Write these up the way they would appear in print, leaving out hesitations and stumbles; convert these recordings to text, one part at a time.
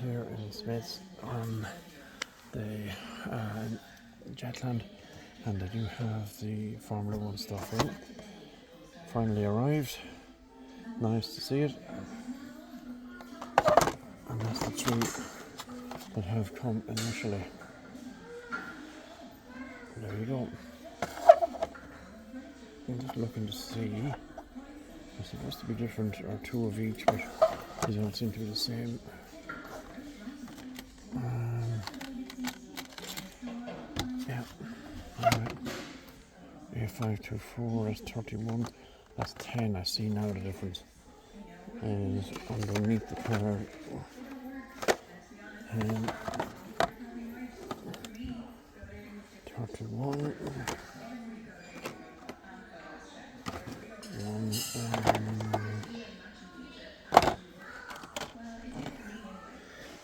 here in Smiths on the Jetland, and they do have the Formula 1 stuff in. Finally arrived. Nice to see it. And that's the three that have come initially. There you go. I'm just looking to see. They're supposed to be different, or two of each, but these don't seem to be the same. Yeah. Alright. A524 is 31. That's 10. I see now the difference. Is underneath the car. And 31.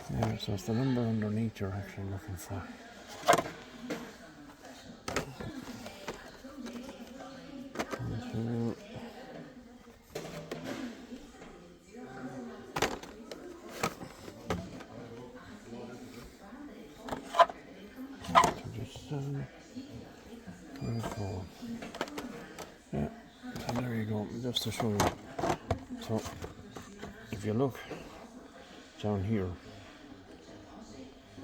Yeah, so it's the number underneath you're actually looking for. Yeah, so there you go, just to show you. So, if you look down here,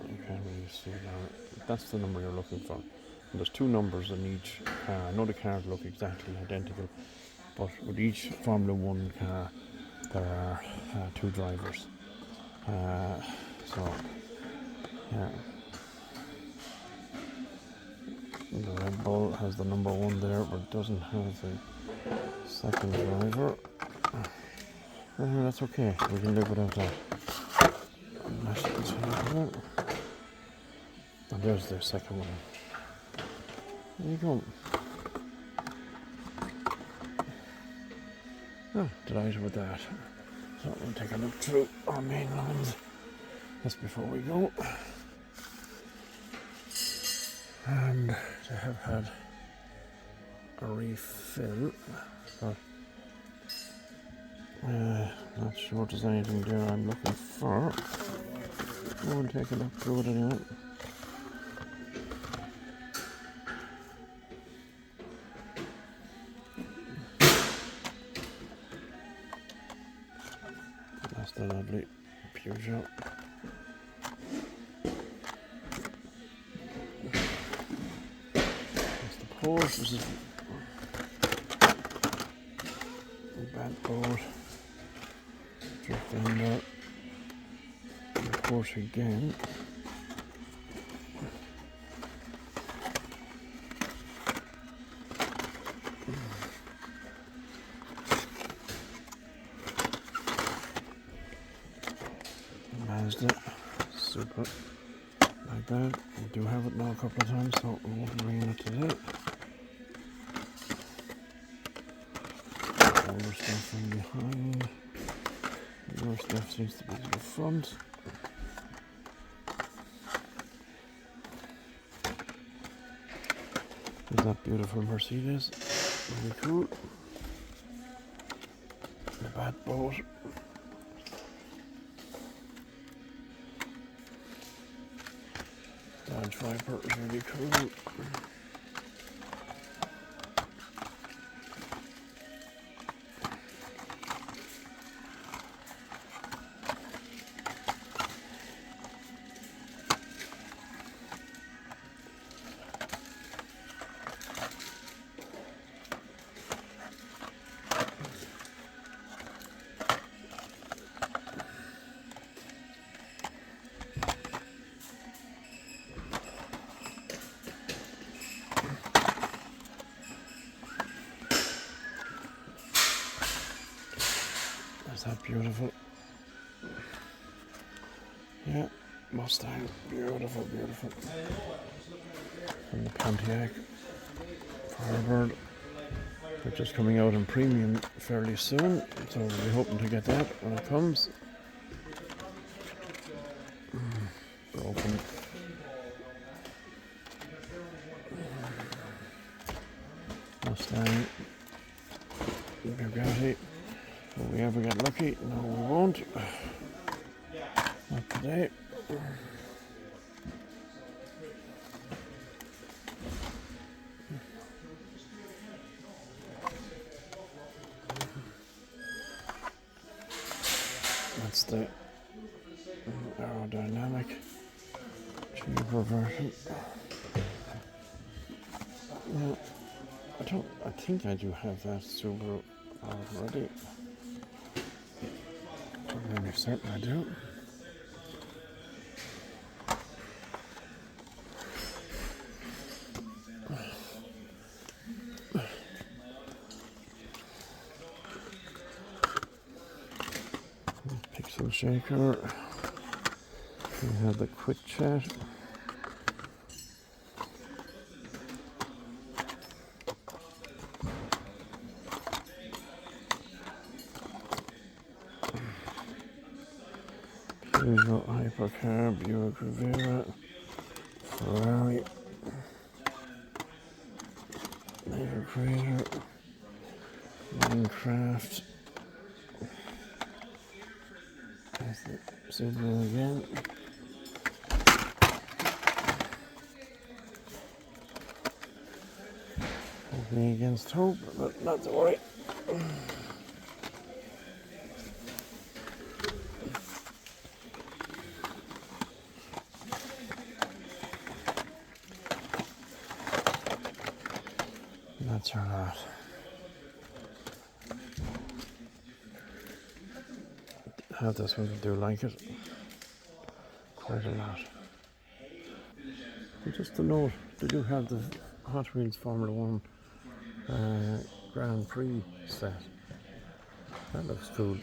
you can't really see it now. That's the number you're looking for. And there's two numbers in each car. I know the cars look exactly identical, but with each Formula 1 car, there are two drivers. So, yeah. The Red Bull has the number 1 there, but doesn't have the second driver. That's okay, we can live without that. And there's the second one. There you go. Oh, delighted with that. So we'll take a look through our main lines just before we go. And they have had a refill, but not sure there's anything there I'm looking for. Go and take a look through it anyway. That's the lovely Peugeot. Porsche, this is a bad board. Drift under. And Porsche again. Mazda, super. Like that. We do have it now a couple of times, so we won't be bringing it today. Older stuff from behind. Newer stuff seems to be to the front. There's that beautiful Mercedes. Really cool. The bad boat. Dodge Viper is really cool. Is that beautiful? Yeah, Mustang, beautiful, beautiful. And the Pontiac Firebird, which is coming out in premium fairly soon, so we'll be hoping to get that when it comes. Broken. Mustang, Bugatti. Will we ever get lucky? No, we won't. Not today. That's the aerodynamic cheaper version. Yeah, I think I do have that Subaru already. I'm certain I do. Pixel shaker. We have the quick chat. Peugeot Hypercar, Buick Riviera, Ferrari, Nature Creator, Minecraft. There's the Subaru again. Me against hope, but not to worry. That's her lot. Have this one, do like it quite a lot. And just to note, they do have the Hot Wheels Formula One Grand Prix set. That looks cool.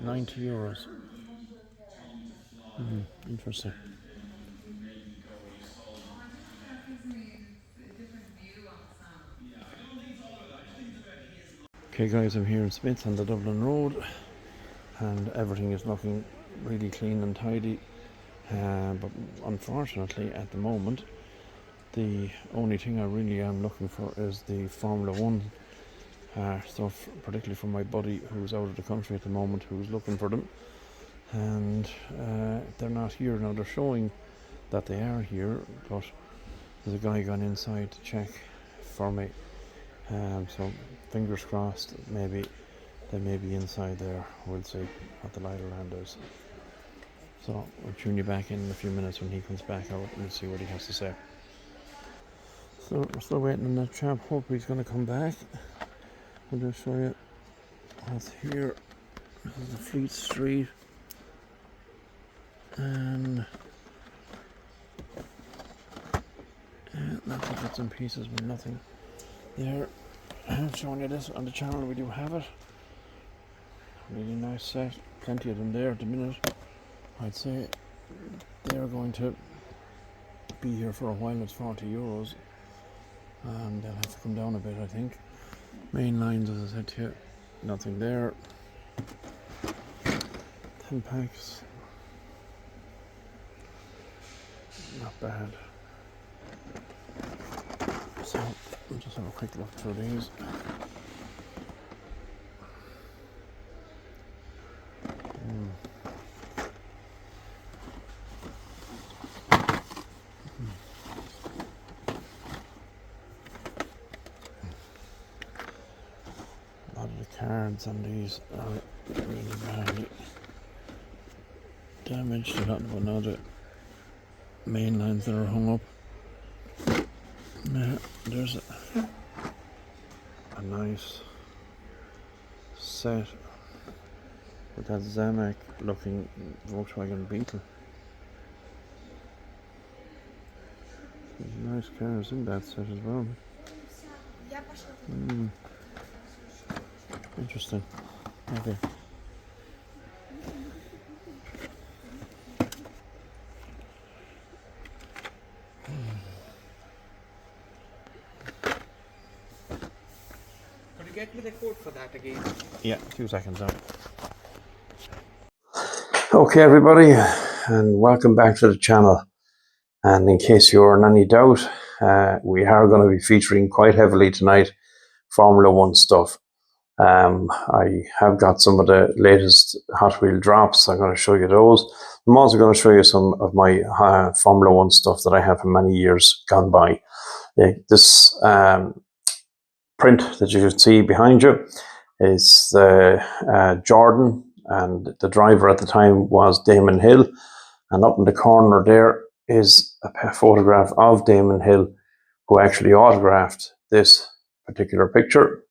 €90. Interesting. Okay guys, I'm here in Smith on the Dublin Road and everything is looking really clean and tidy. But unfortunately at the moment the only thing I really am looking for is the Formula One stuff, particularly for my buddy who's out of the country at the moment, who's looking for them, and they're not here now. They're showing that they are here, but there's a guy gone inside to check for me, so fingers crossed, maybe they may be inside there. We'll see what the lie of the land is. So I'll tune you back in a few minutes when he comes back out and we'll see what he has to say. So we're still waiting on that chap. Hope he's going to come back. I'll just show you what's here. This is the Fleet Street, and lots of bits and pieces, but nothing there. I've shown you this on the channel. We do have it. Really nice set. Plenty of them there at the minute. I'd say they're going to be here for a while. It's €40, and they'll have to come down a bit, I think. Main lines, as I said to you, nothing there. 10 packs, not bad. So I'll just have a quick look through these. A lot of the cards on these are really badly damaged. A lot of another main lines that are hung up. There's a nice set with that Zamak looking Volkswagen Beetle. There's nice cars in that set as well. Interesting. Okay. Could you get me the code for that again? Yeah, 2 seconds out. Okay, everybody, and welcome back to the channel. And in case you're in any doubt, we are going to be featuring quite heavily tonight Formula One stuff. I have got some of the latest Hot Wheel drops. I'm going to show you those. I'm also going to show you some of my Formula One stuff that I have for many years gone by. This print that you can see behind you is the Jordan, and the driver at the time was Damon Hill. And up in the corner there is a photograph of Damon Hill, who actually autographed this particular picture.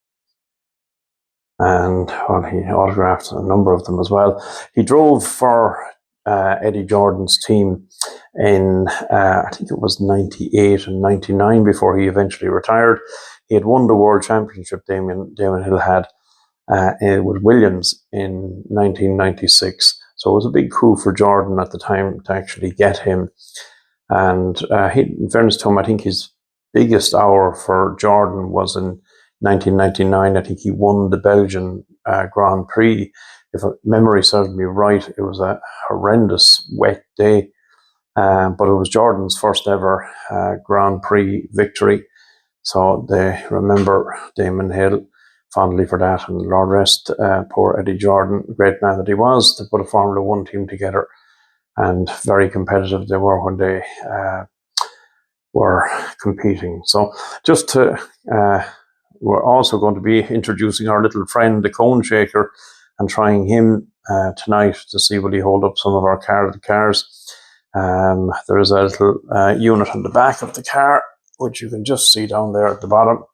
And he autographed a number of them as well. He drove for Eddie Jordan's team in, I think it was 98 and 99 before he eventually retired. He had won the World Championship, Damon Hill had, with Williams in 1996. So it was a big coup for Jordan at the time to actually get him. And in fairness to him, I think his biggest hour for Jordan was in 1999. I think he won the Belgian Grand Prix. If memory serves me right, it was a horrendous wet day, but it was Jordan's first ever Grand Prix victory. So they remember Damon Hill fondly for that, and Lord rest poor Eddie Jordan, great man that he was, to put a Formula One team together. And very competitive they were when they were competing. So just to, we're also going to be introducing our little friend, the Cone Shaker, and trying him tonight to see will he hold up some of our cars. There is a little unit on the back of the car, which you can just see down there at the bottom,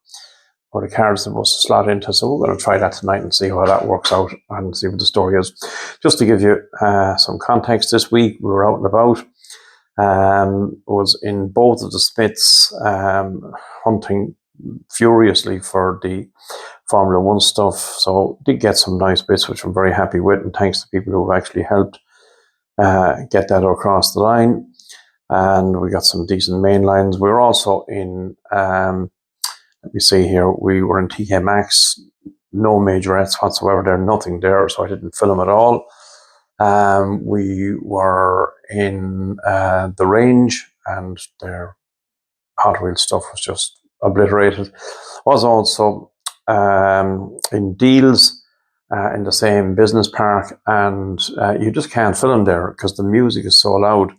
where the car is supposed to slot into. So we're going to try that tonight and see how that works out and see what the story is. Just to give you some context, this week we were out and about. Was in both of the Smiths, hunting furiously for the Formula One stuff. So did get some nice bits, which I'm very happy with, and thanks to people who have actually helped get that across the line. And we got some decent main lines. We were also in, let me see here, we were in TK Maxx, no majorettes whatsoever there, nothing there, so I didn't film at all. We were in the range, and their Hot Wheels stuff was just obliterated. Was also in Deals in the same business park, and you just can't film there because the music is so loud.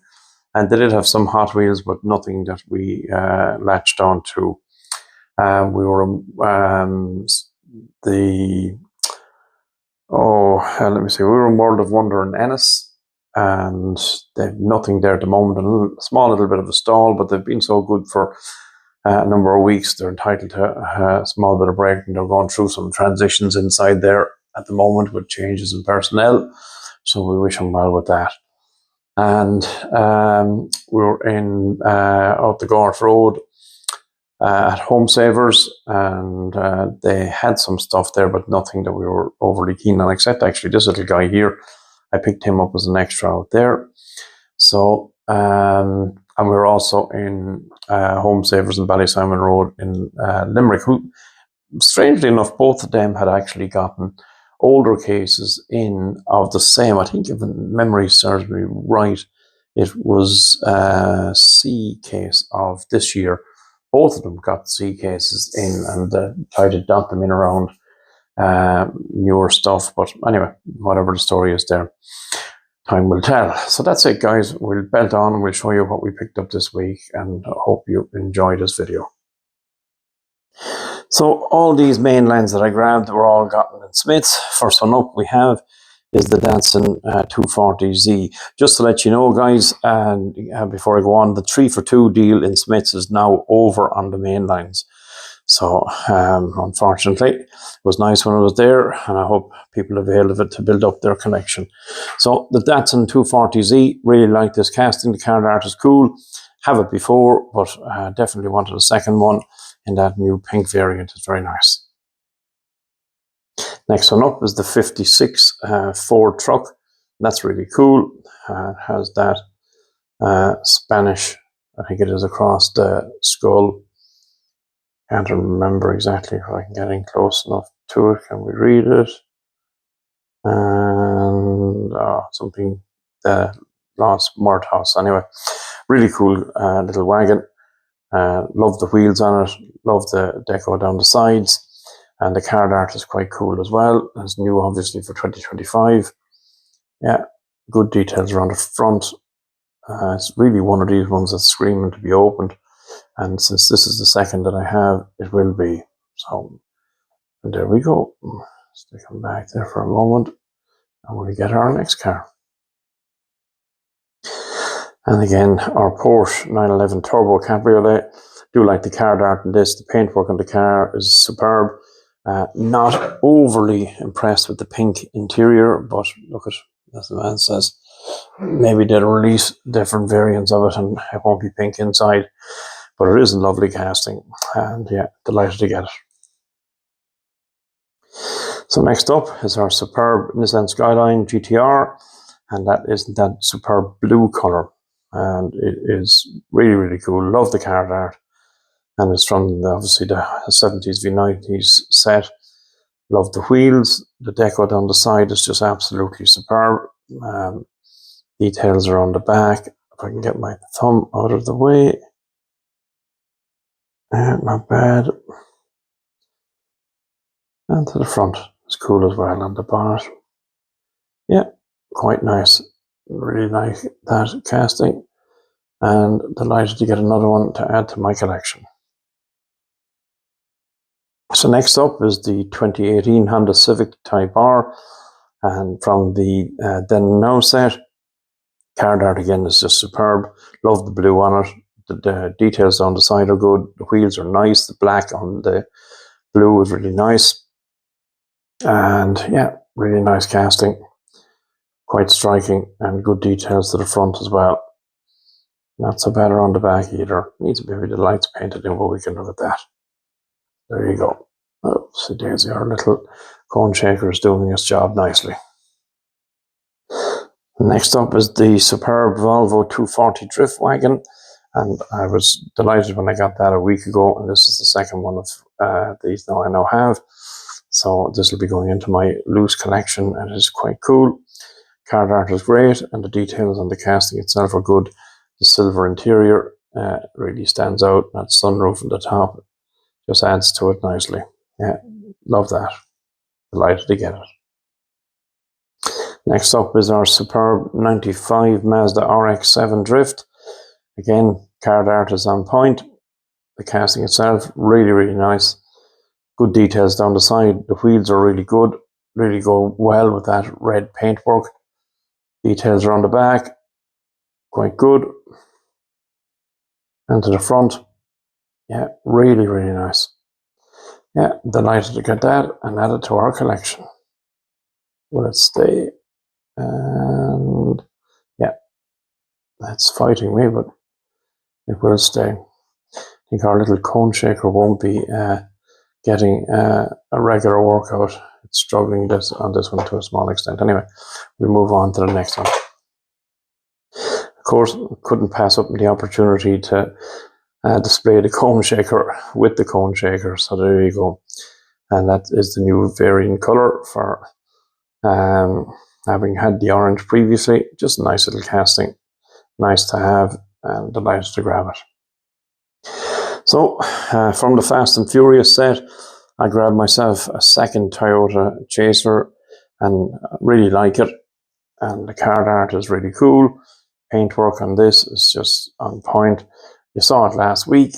And they did have some Hot Wheels, but nothing that we latched on to. We were let me see. We were in World of Wonder in Ennis, and they've nothing there at the moment. A small little bit of a stall, but they've been so good for a number of weeks. They're entitled to a small bit of break, and they're going through some transitions inside there at the moment with changes in personnel. So we wish them well with that. And we were in out the Garth Road at Home Savers, and they had some stuff there, but nothing that we were overly keen on, except actually this little guy here. I picked him up as an extra out there. So, and we were also in Home Savers in Ballysimon Road in Limerick, who, strangely enough, both of them had actually gotten older cases in of the same. I think if memory serves me right, it was a C case of this year. Both of them got C cases in, and tried to dump them in around newer stuff. But anyway, whatever the story is there, time will tell. So that's it, guys. We'll belt on and we'll show you what we picked up this week, and I hope you enjoy this video. So all these main lines that I grabbed were all gotten in Smiths. First one up we have is the Datsun 240Z. Just to let you know, guys, and before I go on, the 3-for-2 deal in Smiths is now over on the main lines. So unfortunately, it was nice when it was there, and I hope people availed of it to build up their collection. So the Datsun 240Z, really like this casting. The card art is cool. Have it before, but definitely wanted a second one in that new pink variant. It's very nice. Next one up is the 56 Ford truck. That's really cool. It has that Spanish, I think it is, across the skull. Can't remember exactly if I can get in close enough to it. Can we read it? And something, the Lost Mart House. Anyway, really cool little wagon. Love the wheels on it. Love the deco down the sides. And the card art is quite cool as well. It's new, obviously, for 2025. Yeah, good details around the front. It's really one of these ones that's screaming to be opened. And since this is the second that I have, it will be. So, and there we go. Stick them back there for a moment. And we'll get our next car. And again, our Porsche 911 Turbo Cabriolet. Do like the card art in this. The paintwork on the car is superb. Not overly impressed with the pink interior, but look at, as the man says, maybe they'll release different variants of it and it won't be pink inside. But it is a lovely casting, and yeah, delighted to get it. So next up is our superb Nissan Skyline GTR, and that is that superb blue colour. And it is really, really cool. Love the card art. And it's from obviously the 70s v 90s set. Love the wheels. The deco down the side is just absolutely superb. Details are on the back. If I can get my thumb out of the way. Not bad. And to the front. It's cool as well on the bonnet. Yeah, quite nice. Really like that casting. And delighted to get another one to add to my collection. So next up is the 2018 Honda Civic Type R, and from the Then and Now set. Card art again is just superb. Love the blue on it. The details on the side are good. The wheels are nice. The black on the blue is really nice. And yeah, really nice casting. Quite striking, and good details to the front as well. Not so bad around the back either. Needs maybe the lights painted in, but we can look at that. There you go. Oh, so there's our little cone shaker is doing its job nicely. Next up is the superb Volvo 240 Drift Wagon, and I was delighted when I got that a week ago, and this is the second one of these now I now have. So this will be going into my loose collection, and it is quite cool. Card art is great, and the details on the casting itself are good. The silver interior really stands out. That sunroof on the top just adds to it nicely. Yeah, love that. Delighted to get it. Next up is our superb 95 Mazda RX-7 Drift. Again, card art is on point. The casting itself, really, really nice. Good details down the side. The wheels are really good. Really go well with that red paintwork. Details are on the back. Quite good. And to the front. Yeah, really, really nice. Yeah, delighted to get that and add it to our collection. Will it stay? And yeah, that's fighting me, but it will stay. I think our little cone shaker won't be getting a regular workout. It's struggling on this one to a small extent. Anyway, we'll move on to the next one. Of course, couldn't pass up the opportunity to display the cone shaker with the cone shaker. So there you go. And that is the new variant color for having had the orange previously. Just a nice little casting. Nice to have, and delighted to grab it. So, from the Fast and Furious set, I grabbed myself a second Toyota Chaser, and really like it. And the card art is really cool. Paintwork on this is just on point. You saw it last week,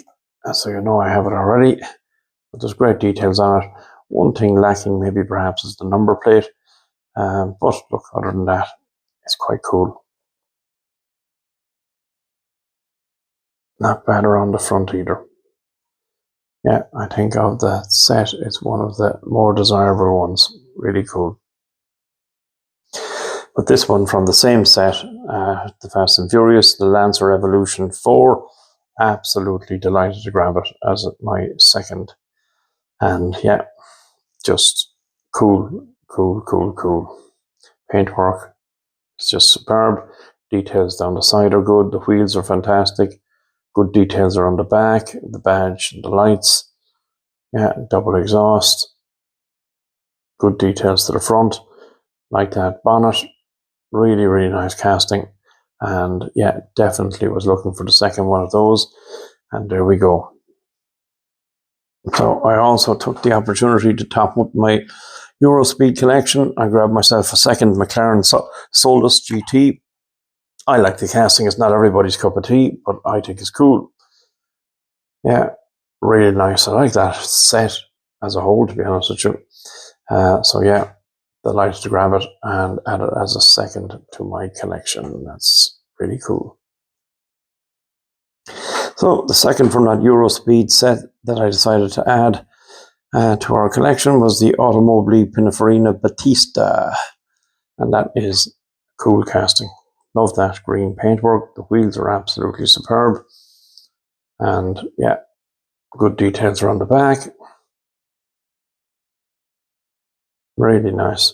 so you know I have it already. But there's great details on it. One thing lacking maybe perhaps is the number plate. But look, other than that, it's quite cool. Not bad around the front either. Yeah, I think of the set, it's one of the more desirable ones. Really cool. But this one from the same set, the Fast and Furious, the Lancer Evolution 4, absolutely delighted to grab it as my second. And yeah, just cool, cool, cool, cool. Paintwork is just superb. Details down the side are good. The wheels are fantastic. Good details are on the back, the badge, and the lights. Yeah, double exhaust. Good details to the front. Like that bonnet. Really, really nice casting. And yeah, definitely was looking for the second one of those. And there we go. So I also took the opportunity to top up my Eurospeed collection. I grabbed myself a second McLaren Solus GT. I like the casting. It's not everybody's cup of tea, but I think it's cool. Yeah, really nice. I like that set as a whole, to be honest with you. So yeah, delighted to grab it and add it as a second to my collection. That's really cool. So the second from that Eurospeed set that I decided to add to our collection was the Automobili Pininfarina Battista, and that is cool casting. Love that green paintwork. The wheels are absolutely superb, and yeah, good details around the back. Really nice.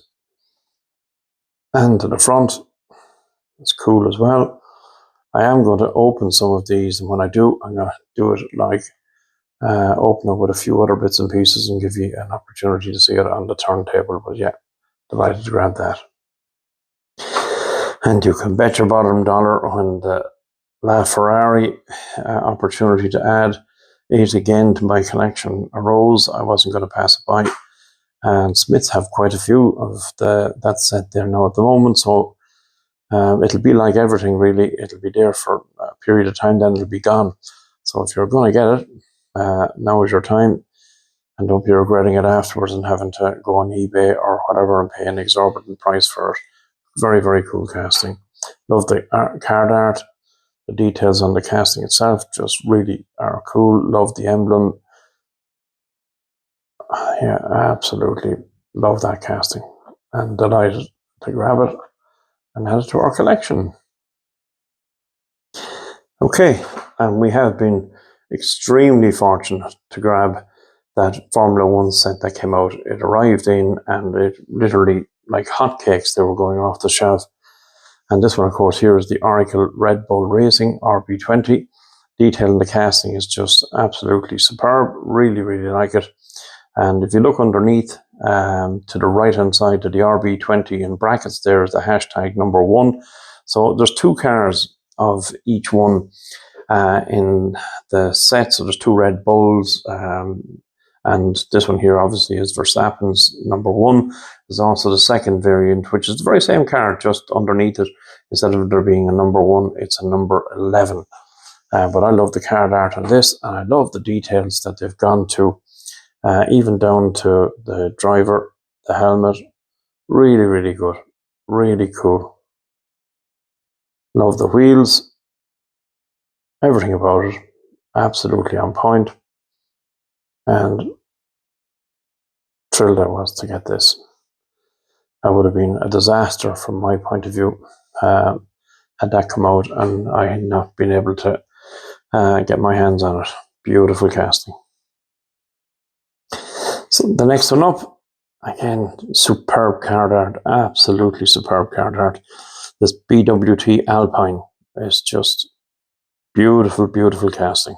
And to the front, it's cool as well. I am going to open some of these, and when I do, I'm going to do it like open it with a few other bits and pieces and give you an opportunity to see it on the turntable. But yeah, delighted to grab that. And you can bet your bottom dollar on the LaFerrari opportunity to add it again to my collection arose. I wasn't going to pass it by. And Smiths have quite a few of that set there now at the moment. So it'll be like everything, really. It'll be there for a period of time, then it'll be gone. So if you're going to get it, now is your time. And don't be regretting it afterwards and having to go on eBay or whatever and pay an exorbitant price for it. Very, very cool casting. Love the card art. The details on the casting itself just really are cool. Love the emblem. Yeah, absolutely love that casting. And delighted to grab it and add it to our collection. Okay, and we have been extremely fortunate to grab that Formula One set that came out. It arrived in, and it literally, like hotcakes, they were going off the shelf. And this one, of course, here is the Oracle Red Bull Racing RB20. Detail in the casting is just absolutely superb. Really, really like it. And if you look underneath to the right-hand side to the RB20 in brackets, there is the hashtag #1. So there's two cars of each one in the set. So there's two Red Bulls, and this one here obviously is Verstappen's #1. There's also the second variant, which is the very same car, just underneath it. Instead of there being a #1, it's a #11. But I love the card art on this, and I love the details that they've gone to, even down to the driver, the helmet. Really, really good. Really cool. Love the wheels. Everything about it. Absolutely on point. And thrilled I was to get this. That would have been a disaster from my point of view had that come out and I had not been able to get my hands on it. Beautiful casting. So the next one up, again, superb card art, absolutely superb card art. This BWT Alpine is just beautiful, beautiful casting.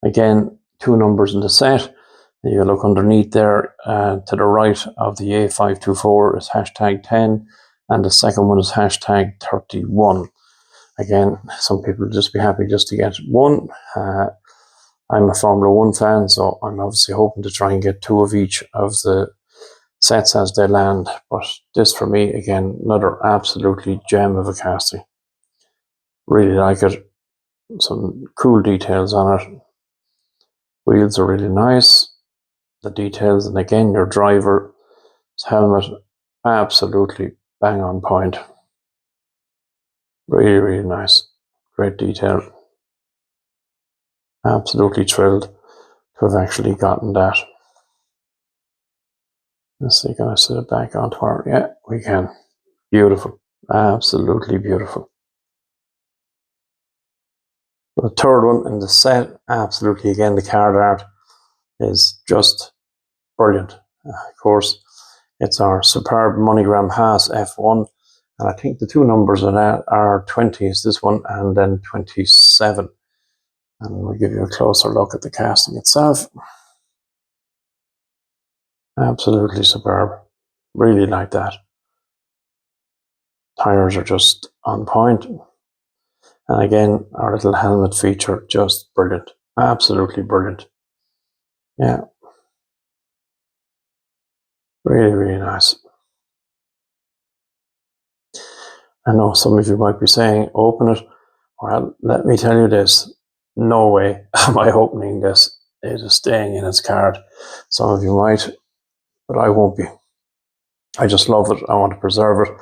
Again, two numbers in the set. You look underneath there to the right of the A524 is hashtag 10, and the second one is hashtag 31. Again, some people just be happy just to get one. I'm a Formula One fan, so I'm obviously hoping to try and get two of each of the sets as they land. But this for me, again, another absolutely gem of a casting. Really like it. Some cool details on it. Wheels are really nice. The details, and again, your driver's helmet, absolutely bang on point. Really, really nice. Great detail. Absolutely thrilled to have actually gotten that. Let's see, can I set it back onto our... Yeah, we can. Beautiful. Absolutely beautiful. The third one in the set, absolutely, again, the card art is just brilliant. Of course, it's our superb MoneyGram Haas F1. And I think the two numbers on that are 20 is this one, and then 27. And we'll give you a closer look at the casting itself. Absolutely superb. Really like that. Tires are just on point. And again, our little helmet feature, just brilliant. Absolutely brilliant. Yeah, really, really nice. I know some of you might be saying, open it. Well, let me tell you this. No way am I opening this. It is staying in its card. Some of you might, but I won't be. I just love it. I want to preserve it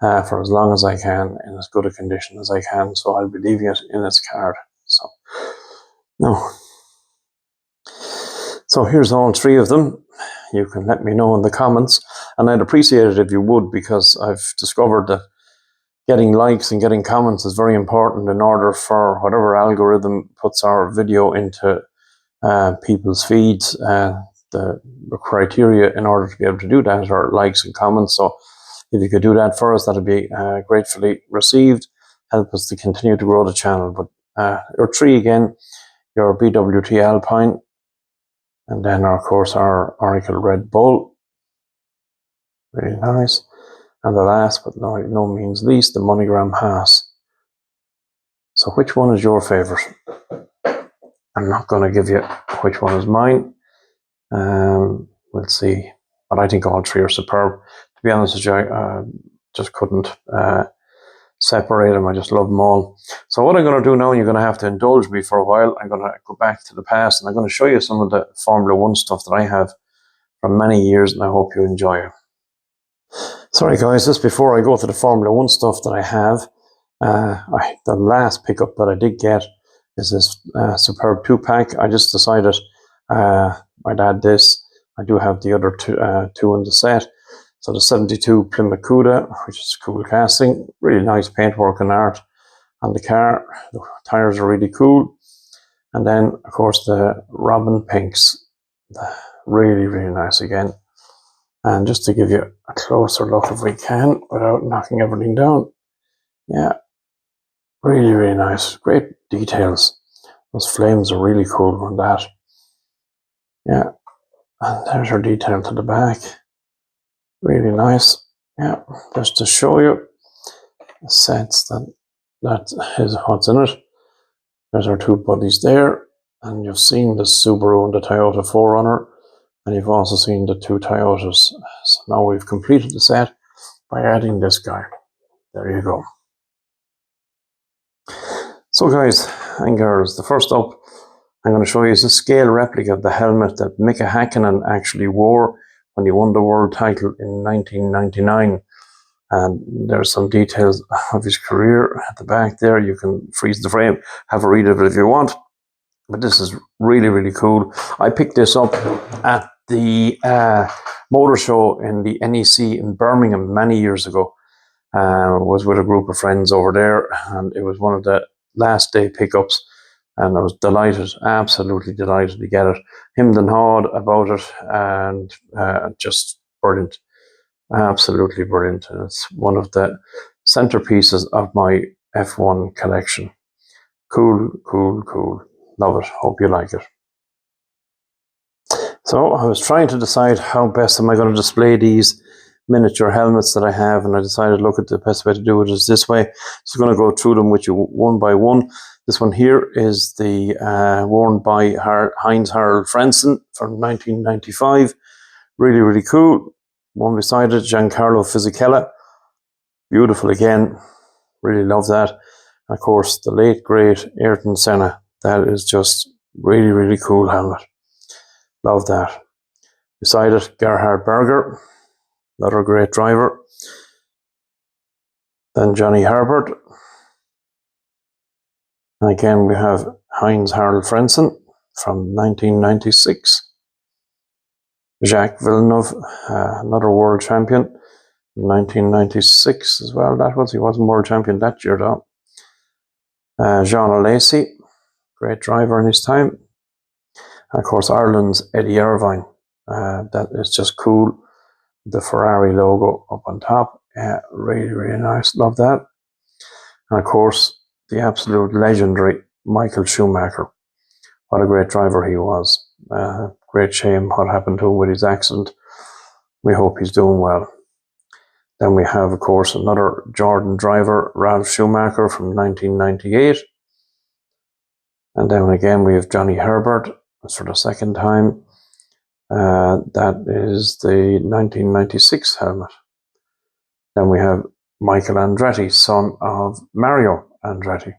for as long as I can in as good a condition as I can. So I'll be leaving it in its card. So, no. So here's all three of them. You can let me know in the comments. And I'd appreciate it if you would, because I've discovered that getting likes and getting comments is very important in order for whatever algorithm puts our video into people's feeds. The criteria in order to be able to do that are likes and comments. So if you could do that for us, that'd be gratefully received. Help us to continue to grow the channel. But your three again, your BWT Alpine, and then of course our Oracle Red Bull. Very nice. And the last but no means least, the MoneyGram Haas. So which one is your favorite? I'm not going to give you which one is mine. We'll see. But I think all three are superb. To be honest with you, I just couldn't separate them. I just love them all. So what I'm going to do now, and you're going to have to indulge me for a while, I'm going to go back to the past, and I'm going to show you some of the Formula One stuff that I have from many years, and I hope you enjoy it. Sorry guys, just before I go to the Formula One stuff that I have, the last pickup that I did get is this superb 2-pack. I just decided I'd add this. I do have the other two in the set. So the 72 Plymouth Cuda, which is cool casting, really nice paintwork and art on the car. The tires are really cool. And then, of course, the Robin Pinks, really, really nice again. And just to give you a closer look if we can, without knocking everything down. Yeah, really, really nice. Great details. Those flames are really cool on that. Yeah, and there's our detail to the back. Really nice. Yeah, just to show you a sense that is what's in it. There's our two buddies there. And you've seen the Subaru and the Toyota 4Runner. And you've also seen the two Toyotas. So now we've completed the set by adding this guy. There you go. So guys and girls, the first up I'm going to show you is a scale replica of the helmet that Mika Hakkinen actually wore when he won the world title in 1999. And there's some details of his career at the back there. You can freeze the frame, have a read of it if you want. But this is really, really cool. I picked this up at the motor show in the NEC in Birmingham many years ago. Was with a group of friends over there, and it was one of the last day pickups, and I was delighted, absolutely delighted to get it. Hemmed and hawed about it, and just brilliant, absolutely brilliant. And it's one of the centerpieces of my F1 collection. Cool, cool, cool. Love it. Hope you like it. So I was trying to decide how best am I going to display these miniature helmets that I have, and I decided, look, at the best way to do it is this way. So I'm going to go through them with you one by one. This one here is the worn by Heinz Harald Frentzen from 1995. Really, really cool. One beside it, Giancarlo Fisichella. Beautiful again. Really love that. And of course, the late, great Ayrton Senna. That is just really, really cool helmet. Love that. Beside it, Gerhard Berger. Another great driver. Then Johnny Herbert. And again, we have Heinz Harald Frentzen from 1996. Jacques Villeneuve, another world champion, 1996 as well. He wasn't world champion that year though. Jean Alesi, great driver in his time. And of course, Ireland's Eddie Irvine. That is just cool. The Ferrari logo up on top. Yeah, really, really nice. Love that. And of course, the absolute legendary Michael Schumacher. What a great driver he was. Great shame what happened to him with his accident. We hope he's doing well. Then we have, of course, another Jordan driver, Ralf Schumacher from 1998. And then again, we have Johnny Herbert. It's for the second time. That is the 1996 helmet. Then we have Michael Andretti, son of Mario Andretti.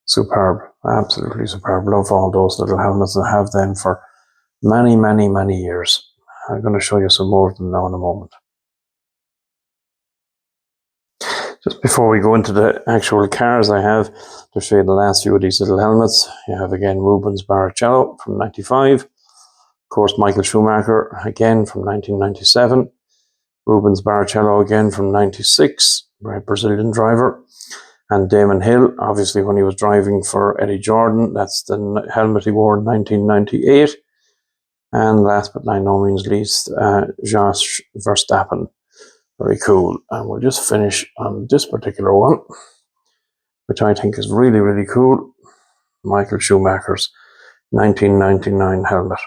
Superb, absolutely superb. Love all those little helmets and have them for many, many, many years. I'm going to show you some more of them now in a moment. Just before we go into the actual cars, I have to show you the last few of these little helmets. You have again Rubens Barrichello from 95. Of course, Michael Schumacher again from 1997. Rubens Barrichello again from 96, great Brazilian driver. And Damon Hill, obviously when he was driving for Eddie Jordan, that's the helmet he wore in 1998. And last but by no means least, Jos Verstappen. Very cool. And we'll just finish on this particular one, which I think is really, really cool. Michael Schumacher's 1999 helmet.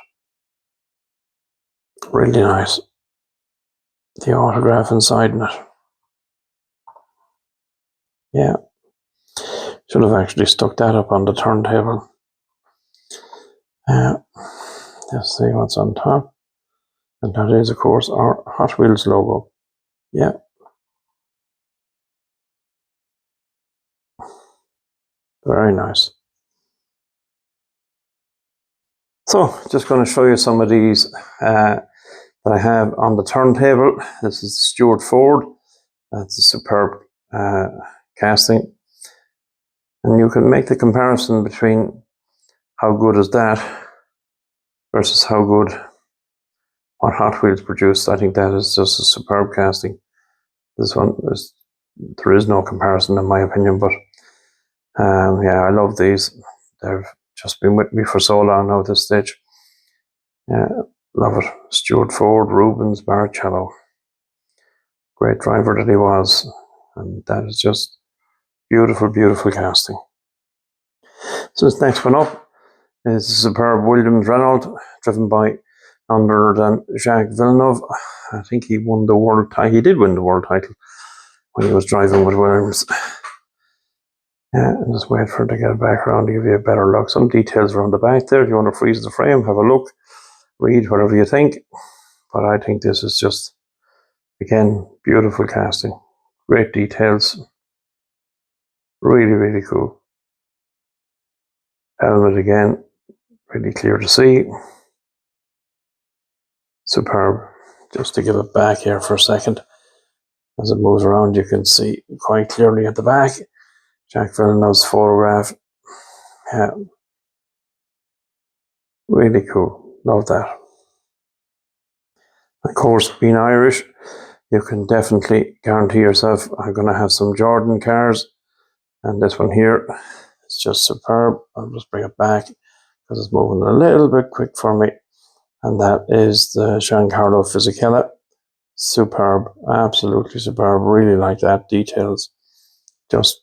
Really nice. The autograph inside in it. Yeah. Should have actually stuck that up on the turntable. Let's see what's on top. And that is, of course, our Hot Wheels logo. Yeah. Very nice. So, just going to show you some of these that I have on the turntable. This is Stuart Ford. That's a superb casting. And you can make the comparison between how good is that versus how good what Hot Wheels produced. I think that is just a superb casting. This one, there is no comparison in my opinion, but yeah, I love these. They've just been with me for so long now at this stage. Yeah, love it. Stuart Ford, Rubens Barrichello. Great driver that he was. And that is just beautiful, beautiful casting. So this next one up is the superb Williams Renault, driven by none other than Jacques Villeneuve. I think he won the world title. He did win the world title when he was driving with Williams. Yeah, and just wait for it to get back around to give you a better look. Some details around the back there. If you want to freeze the frame, have a look, read whatever you think. But I think this is just, again, beautiful casting. Great details. Really, really cool. Helmet again, really clear to see. Superb. Just to give it back here for a second. As it moves around, you can see quite clearly at the back. Jacques Villeneuve's photograph. Yeah. Really cool. Love that. Of course, being Irish, you can definitely guarantee yourself I'm going to have some Jordan cars. And this one here is just superb. I'll just bring it back because it's moving a little bit quick for me. And that is the Giancarlo Fisichella. Superb. Absolutely superb. Really like that. Details. Just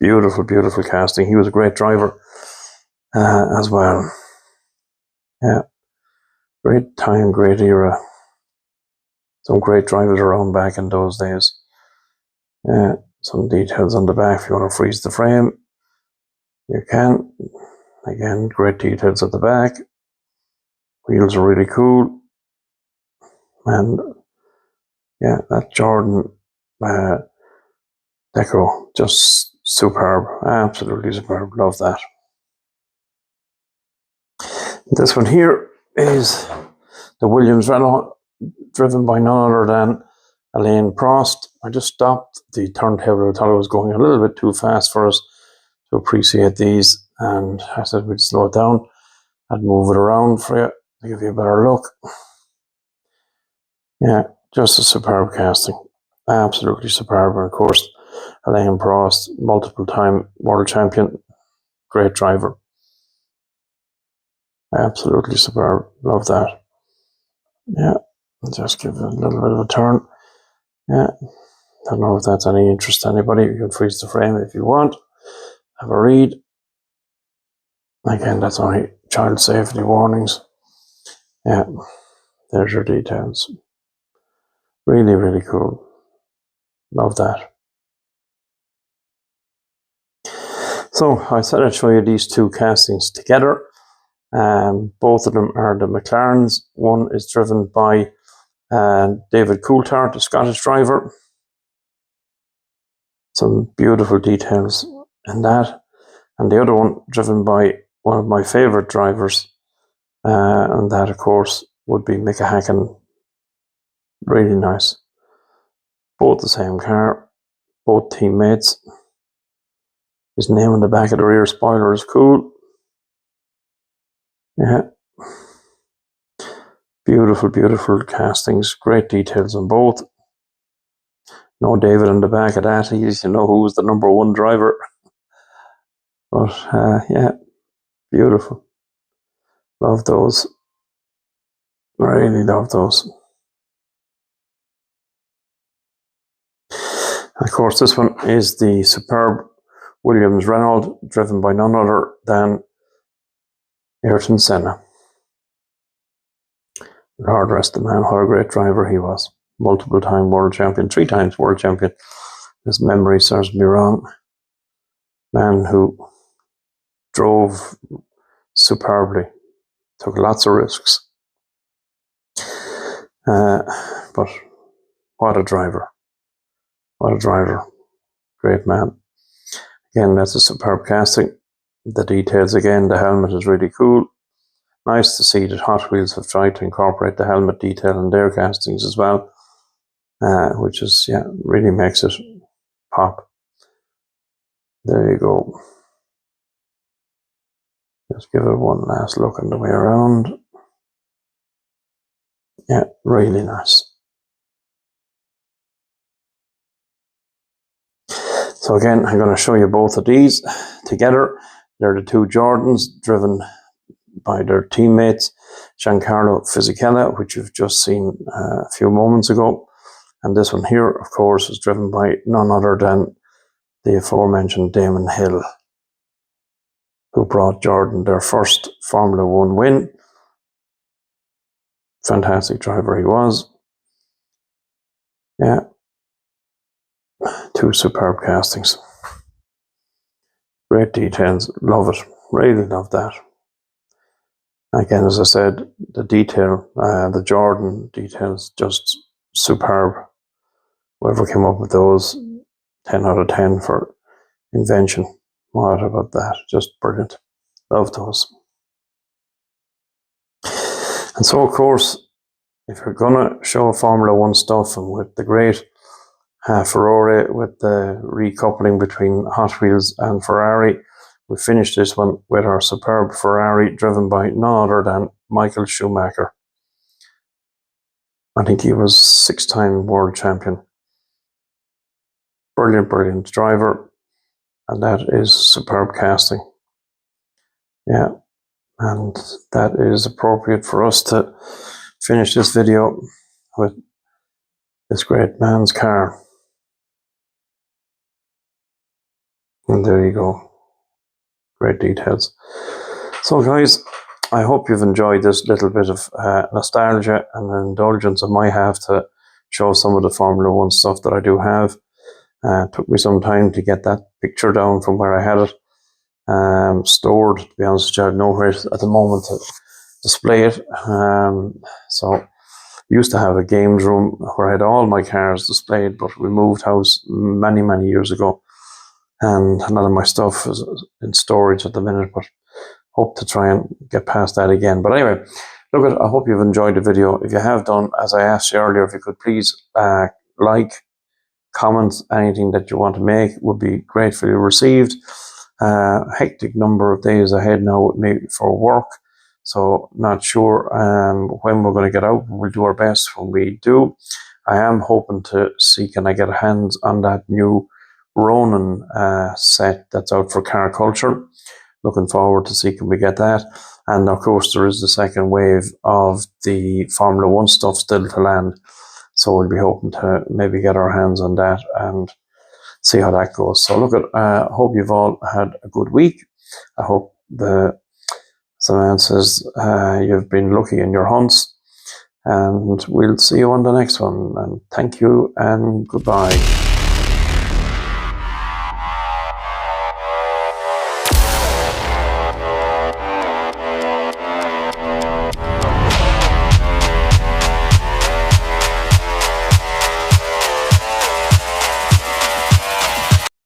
beautiful, beautiful casting. He was a great driver as well. Yeah. Great time, great era. Some great drivers around back in those days. Yeah. Some details on the back if you want to freeze the frame. You can. Again, great details at the back. Wheels are really cool. And yeah, that Jordan deco, just superb. Absolutely superb. Love that. This one here is the Williams Renault, driven by none other than Alain Prost. I just stopped the turntable. I thought it was going a little bit too fast for us to appreciate these. And I said we'd slow it down. I'd move it around for you to give you a better look. Yeah, just a superb casting. Absolutely superb. And of course, Alain Prost, multiple time world champion, great driver. Absolutely superb. Love that. Yeah, just give it a little bit of a turn. Yeah, don't know if that's any interest to anybody. You can freeze the frame if you want. Have a read. Again, that's only child safety warnings. Yeah, there's your details. Really, really cool. Love that. So I said I'd show you these two castings together. Both of them are the McLarens. One is driven by David Coulthard, the Scottish driver. Some beautiful details in that. And the other one driven by one of my favourite drivers, and that of course would be Mika Hakkinen. Really nice. Both the same car, both teammates. His name on the back of the rear spoiler is cool. Yeah. Beautiful, beautiful castings. Great details on both. No David on the back of that. He used to know who was the number one driver. But yeah, beautiful. Love those. Really love those. Of course, this one is the superb Williams Renault, driven by none other than Ayrton Senna. Lord rest the man, what a great driver he was. Multiple time world champion, 3 times world champion. His memory serves me wrong. Man who drove superbly, took lots of risks. But what a driver. What a driver. Great man. Again, that's a superb casting. The details again, the helmet is really cool. Nice to see that Hot Wheels have tried to incorporate the helmet detail in their castings as well, which is, yeah, really makes it pop. There you go. Just give it one last look on the way around. Yeah, really nice. So again, I'm going to show you both of these together. They're the 2 Jordans driven by their teammates, Giancarlo Fisichella, which you've just seen a few moments ago. And this one here, of course, is driven by none other than the aforementioned Damon Hill, who brought Jordan their first Formula One win. Fantastic driver he was. Yeah. 2 superb castings. Great details. Love it. Really love that. Again, as I said, the detail, the Jordan details, just superb. Whoever came up with those, 10 out of 10 for invention. What about that? Just brilliant. Love those. And so, of course, if you're going to show Formula One stuff, and with the great Ferrari, with the recoupling between Hot Wheels and Ferrari, we finished this one with our superb Ferrari driven by none other than Michael Schumacher. I think he was 6-time world champion. Brilliant, brilliant driver. And that is superb casting. Yeah. And that is appropriate for us to finish this video with this great man's car. And there you go. Great details. So guys, I hope you've enjoyed this little bit of nostalgia and indulgence on my half to show some of the Formula One stuff that I do have. Took me some time to get that picture down from where I had it stored. To be honest with you, I have nowhere at the moment to display it. So I used to have a games room where I had all my cars displayed, but we moved house many, many years ago. And none of my stuff is in storage at the minute, but hope to try and get past that again. But anyway, look, I hope you've enjoyed the video. If you have done, as I asked you earlier, if you could please like, comment, anything that you want to make would be gratefully received. Hectic number of days ahead now with me for work, so not sure when we're going to get out. We'll do our best when we do. I am hoping to see, can I get hands on that new Ronin set that's out for car culture. Looking forward to see, can we get that. And of course there is the second wave of the Formula One stuff still to land, so we'll be hoping to maybe get our hands on that and see how that goes. So look, I hope you've all had a good week. I hope as the man says, you've been lucky in your hunts, and we'll see you on the next one. And thank you and goodbye.